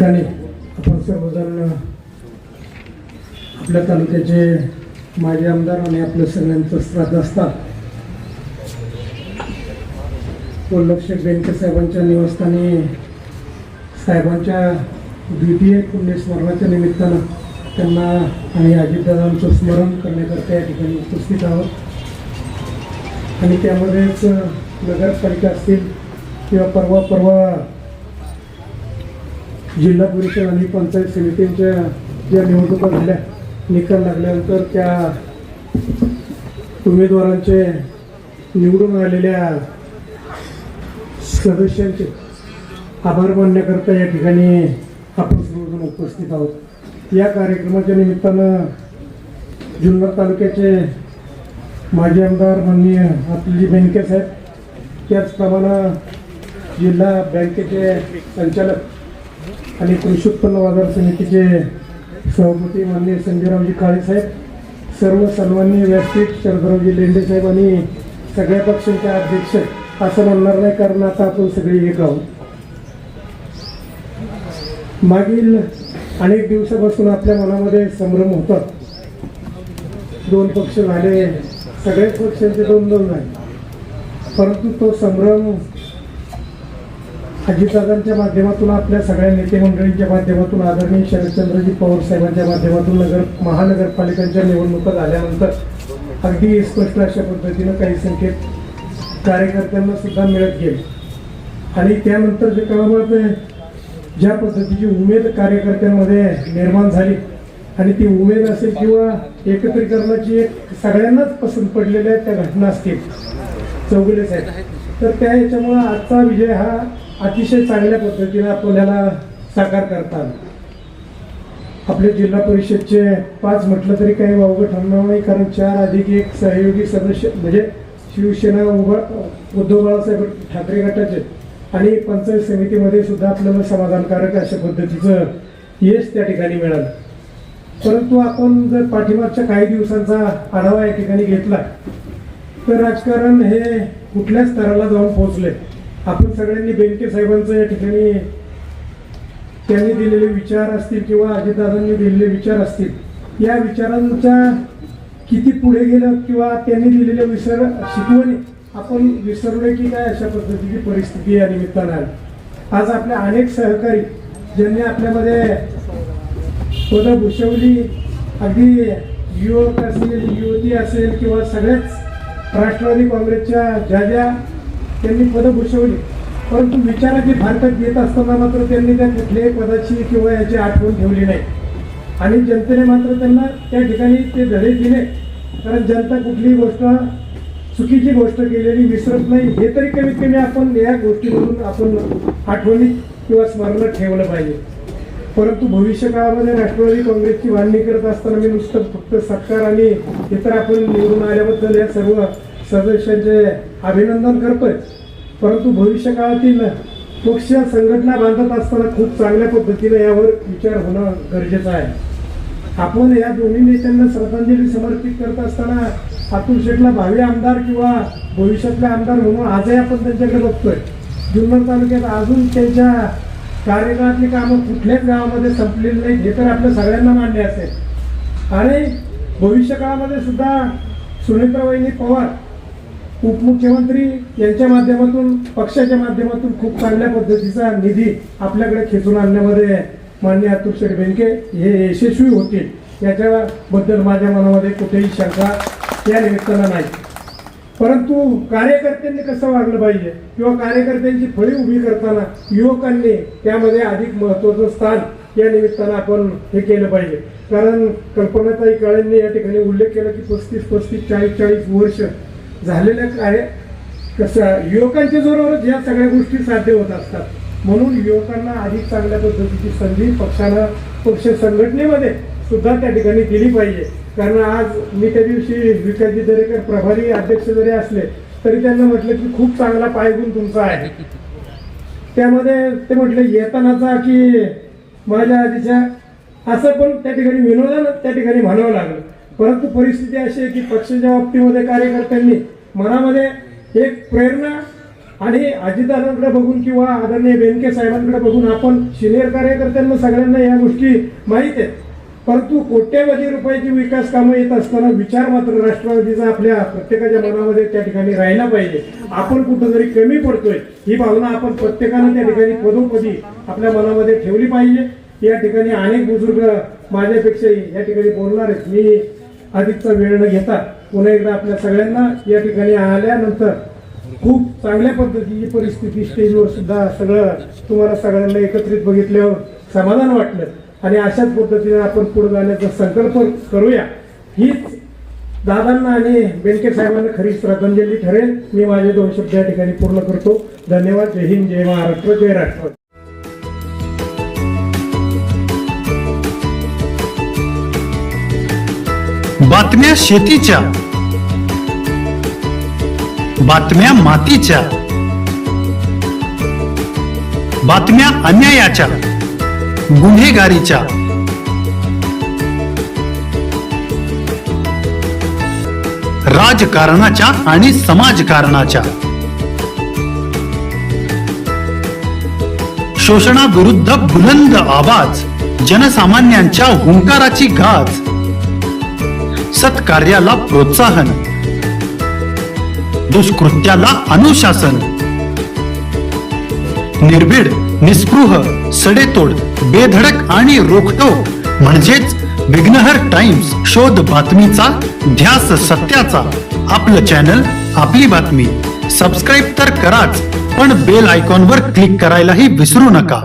ठिकाणी आपण सर्वजण आपल्या तालुक्याचे माजी आमदार आणि आपल्या सगळ्यांचं श्रद्धास्थान वल्लभशेठ बेनके साहेबांच्या निवासस्थानी साहेबांच्या द्वितीय पुण्यस्मरणाच्या निमित्तानं त्यांना आणि अजितदादांचं स्मरण करण्याकरता या ठिकाणी उपस्थित आहोत. आणि त्यामध्येच नगरपालिका असतील किंवा परवा जिल्हा परिषद आणि पंचायत समितींच्या ज्या निवडणुका झाल्या, निकाल लागल्यानंतर त्या उमेदवारांचे निवडून आलेल्या सदस्यांचे आभार मानण्याकरता या ठिकाणी आपण सर्वजण उपस्थित आहोत. या कार्यक्रमाच्या निमित्तानं जुन्नर तालुक्याचे माजी आमदार माननीय अतुलजी बेनके साहेब, त्याचप्रमाणे जिल्हा बँकेचे संचालक आणि कृषी उत्पन्न बाजार समितीचे सभापती माननीय संजयरावजी काळे साहेब, सर्व सन्माननीय व्यासपीठ शरदरावजी लेंडे साहेब आणि सगळ्या पक्षांचे अध्यक्ष, असं म्हणणार नाही कारण आता आपण सगळे एक आहोत. मागील अनेक दिवसापासून आपल्या मनामध्ये संभ्रम होता. दोन पक्ष झाले, सगळ्याच पक्षांचे दोन झाले, परंतु तो संभ्रम अजितदादांच्या माध्यमातून, आपल्या सगळ्या नेते मंडळींच्या माध्यमातून, आदरणीय शरदचंद्रजी पवार साहेबांच्या माध्यमातून महानगरपालिकांच्या निवडणुका झाल्यानंतर अगदी स्पष्ट अशा पद्धतीनं काही संकेत कार्यकर्त्यांना सुद्धा मिळत गेले. आणि त्यानंतरच्या काळामध्ये ज्या पद्धतीची उमेद कार्यकर्त्यांमध्ये निर्माण झाली आणि ती उमेद असेल किंवा एकत्रीकरणाची एक सगळ्यांनाच पसंत पडलेल्या त्या घटना असतील चौगुले साहेब, तर त्या ह्याच्यामुळं आजचा विजय हा अतिशय चांगल्या पद्धतीने आपल्याला साकार करता आला. आपल्या जिल्हा परिषदचे 5 म्हटलं तरी काही वावगं ठरणार नाही, कारण 4+1 सहयोगी सदस्य म्हणजे शिवसेना उद्धव बाळासाहेब ठाकरे गटाचे आणि पंचायत समितीमध्ये सुद्धा आपल्याला समाधानकारक अशा पद्धतीचं यश त्या ठिकाणी मिळालं. परंतु आपण जर पाठीमागच्या काही दिवसांचा आढावा या ठिकाणी घेतला तर राजकारण हे कुठल्या स्तराला जाऊन पोहोचले. आपण सगळ्यांनी बेनके साहेबांचं या ठिकाणी त्यांनी दिलेले विचार असतील किंवा अजितदादांनी दिलेले विचार असतील, या विचारांच्या किती पुढे गेलं किंवा त्यांनी दिलेले शिकवणी आपण विसरलोय की काय, अशा पद्धतीची परिस्थिती या निमित्तानं आली. आज आपल्या अनेक सहकारी ज्यांनी आपल्यामध्ये पदं भूषवली, अगदी युवक असेल, युवती असेल किंवा सगळ्याच राष्ट्रवादी काँग्रेसच्या ज्या त्यांनी पदं भूषवली, परंतु विचाराची भारतात येत असताना मात्र त्यांनी त्या कुठल्याही पदाची किंवा याची आठवण ठेवली नाही. आणि जनतेने मात्र त्यांना त्या ठिकाणी ते धडे दिले, कारण जनता कुठलीही गोष्ट, चुकीची गोष्ट केलेली विसरत नाही, हे तरी कमीत कमी आपण या गोष्टीमधून आपण आठवणीत किंवा स्मरणात ठेवलं पाहिजे. परंतु भविष्य काळामध्ये राष्ट्रवादी काँग्रेसची बांधणी करत असताना मी नुसतं फक्त सत्कार आणि इतर आपण निवडून आल्याबद्दल या सर्व सदस्यांचे अभिनंदन करतोय, परंतु भविष्य काळातील पक्ष संघटना बांधत असताना खूप चांगल्या पद्धतीने यावर विचार होणं गरजेचं आहे. आपण या दोन्ही नेत्यांना श्रद्धांजली समर्पित करत असताना अतुल शेठला भावी आमदार किंवा भविष्यातले आमदार म्हणून आजही आपण त्यांच्याकडे बघतोय. जुन्नर तालुक्यात अजून त्यांच्या कार्यकाळातली कामं कुठल्याच गावामध्ये संपलेली नाहीत, हे तर आपल्या सगळ्यांना मान्य असेल. आणि भविष्य काळामध्ये सुद्धा सुनेत्राबाईंनी पवार उपमुख्यमंत्री यांच्या माध्यमातून, पक्षाच्या माध्यमातून खूप चांगल्या पद्धतीचा निधी आपल्याकडे खेचून आणण्यामध्ये माननीय अतुल शेठ बेनके हे यशस्वी होतील, याच्याबद्दल माझ्या मनामध्ये कुठेही शंका या निमित्तानं नाही. परंतु कार्यकर्त्यांनी कसं वागलं पाहिजे किंवा कार्यकर्त्यांची फळी उभी करताना युवकांनी त्यामध्ये अधिक महत्त्वाचं स्थान या निमित्तानं आपण हे केलं पाहिजे. कारण कल्पनाताई काळेंनी या ठिकाणी उल्लेख केला की 35, 40 वर्ष झालेल्या कसं युवकांच्या जोरावरच या सगळ्या गोष्टी साध्य होत असतात. म्हणून युवकांना अधिक चांगल्या पद्धतीची संधी पक्षानं, पक्ष संघटनेमध्ये सुद्धा त्या ठिकाणी दिली पाहिजे. कारण आज मी त्या दिवशी विकासजी दरेकर प्रभारी अध्यक्ष जरी असले तरी त्यांना म्हटलं की खूप चांगला पायगुण तुमचा आहे. त्यामध्ये ते म्हटले येतानाचा की माझ्या आधीच्या, असं पण त्या ठिकाणी विनोदानं त्या ठिकाणी म्हणावं लागलं. परंतु परिस्थिती अशी आहे की पक्षाच्या बाबतीमध्ये कार्यकर्त्यांनी मनामध्ये एक प्रेरणा आणि अजितदादांकडे बघून किंवा आदरणीय बेनके साहेबांकडे बघून आपण सिनियर कार्यकर्त्यांना सगळ्यांना या गोष्टी माहीत आहेत, परंतु कोट्यवधी रुपयाची विकास कामं येत असताना विचार मात्र राष्ट्रवादीचा आपल्या प्रत्येकाच्या मनामध्ये त्या ठिकाणी राहिला पाहिजे. आपण कुठंतरी कमी पडतोय ही भावना आपण प्रत्येकानं त्या ठिकाणी पदोपदी आपल्या मनामध्ये ठेवली पाहिजे. या ठिकाणी अनेक बुजुर्ग माझ्यापेक्षाही या ठिकाणी बोलणार आहेत. मी अधिकचा वेळ न घेता पुन्हा एकदा आपल्या सगळ्यांना या ठिकाणी आल्यानंतर खूप चांगल्या पद्धतीची परिस्थिती स्टेजवर सुद्धा सगळं तुम्हाला सगळ्यांना एकत्रित बघितल्यावर समाधान वाटलं आणि अशाच पद्धतीने आपण पुढे जाण्याचा संकल्प करूया. हीच दादांना आणि बेनके साहेबांना खरी श्रद्धांजली ठरेल. मी माझे 2 शब्द या ठिकाणी पूर्ण करतो. धन्यवाद. जय हिंद, जय महाराष्ट्र, जय राष्ट्रवादी. बातम्या शेतीच्या, बातम्या मातीच्या, बातम्या अन्यायाच्या, गुन्हेगारीच्या, राजकारणाच्या आणि समाजकारणाच्या, शोषणाविरुद्ध बुलंद आवाज, जनसामान्यांच्या हुंकाराची गाज, सत्कार्याला प्रोत्साहन, दुष्कृत्याला अनुशासन, निर्भीड, निस्पृह, सडेतोड, बेधडक आणि रोखटोक म्हणजेच विघ्नहर टाइम्स. शोध बातमीचा, ध्यास सत्याचा. आपलं चॅनल, आपली बातमी. सबस्क्राईब तर कराच, पण बेल आयकॉनवर क्लिक करायलाही विसरू नका.